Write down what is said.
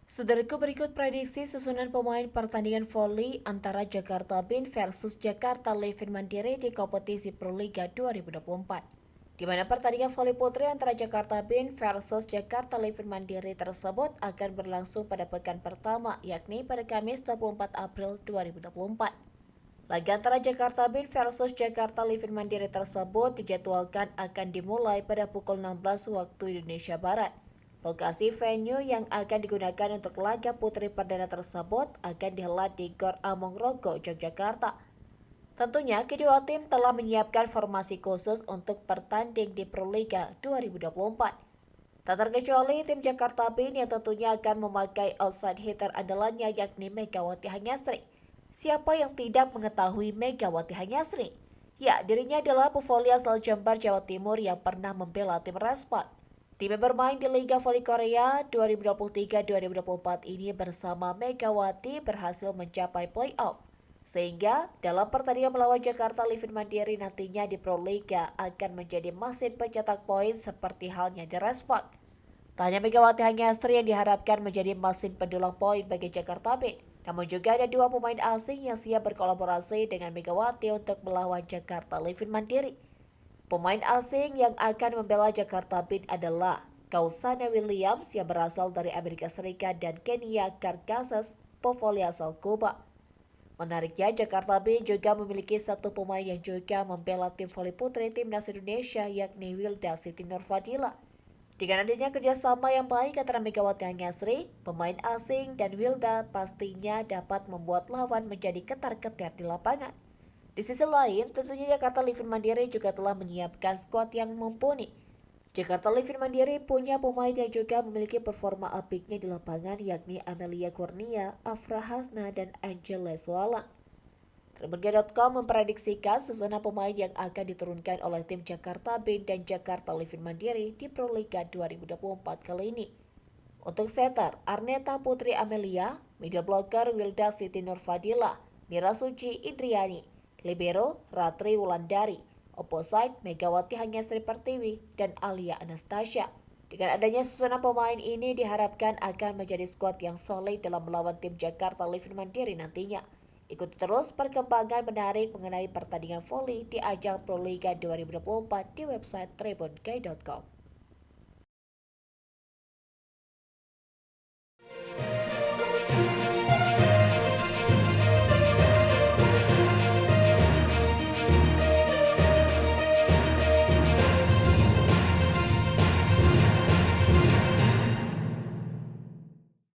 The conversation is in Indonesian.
Saudaraku, berikut prediksi susunan pemain pertandingan voli antara Jakarta Bean versus Jakarta Livin Mandiri di kompetisi Proliga 2024. Di mana pertandingan voli putri antara Jakarta Bean versus Jakarta Livin Mandiri tersebut akan berlangsung pada pekan pertama, yakni pada Kamis 24 April 2024. Laga antara Jakarta Bean versus Jakarta Livin Mandiri tersebut dijadwalkan akan dimulai pada pukul 16 waktu Indonesia Barat. Lokasi venue yang akan digunakan untuk laga putri perdana tersebut akan dihelat di Gor Amongrogo, Yogyakarta. Tentunya kedua tim telah menyiapkan formasi khusus untuk bertanding di Proliga 2024. Tak terkecuali tim Jakarta Bean yang tentunya akan memakai outside hitter andalannya yakni Megawati Hanyasri. Siapa yang tidak mengetahui Megawati Hanyasri? Ya, dirinya adalah pevoli asal Jember, Jawa Timur yang pernah membela tim Respon. Tim yang bermain di Liga Voli Korea 2023-2024 ini bersama Megawati berhasil mencapai playoff. Sehingga dalam pertandingan melawan Jakarta Livin Mandiri nantinya di Proliga akan menjadi mesin pencetak poin seperti halnya di Respon. Tak hanya Megawati Hanyasri yang diharapkan menjadi mesin pendulang poin bagi Jakarta Bean, namun juga ada dua pemain asing yang siap berkolaborasi dengan Megawati untuk melawan Jakarta Livin Mandiri. Pemain asing yang akan membela Jakarta Bean adalah Kausana Williams yang berasal dari Amerika Serikat dan Kenya Carcasses, pevoli asal Kuba. Menariknya, Jakarta Bean juga memiliki satu pemain yang juga membela tim voli putri timnas Indonesia yakni Wilda Siti Nurfadila. Dengan adanya kerjasama yang baik antara Megawati Hanyasri, pemain asing dan Wilda pastinya dapat membuat lawan menjadi ketar-ketir di lapangan. Di sisi lain, tentunya Jakarta Livin Mandiri juga telah menyiapkan skuad yang mumpuni. Jakarta Livin Mandiri punya pemain yang juga memiliki performa apiknya di lapangan yakni Amelia Kurnia, Afra Hasna, dan Angela Sualang. Tribunga.com memprediksikan susunan pemain yang akan diturunkan oleh tim Jakarta Bean dan Jakarta Livin Mandiri di Proliga 2024 kali ini. Untuk setter, Arneta Putri Amelia, middle blocker Wilda Siti Nurfadila, Mira Suci Indriani, libero Ratri Wulandari, opposite Megawati Hanyasri Pertiwi, dan Alia Anastasia. Dengan adanya susunan pemain ini diharapkan akan menjadi skuad yang solid dalam melawan tim Jakarta Livin Mandiri nantinya. Ikuti terus perkembangan menarik mengenai pertandingan voli di ajang Proliga 2024 di website tribunguy.com.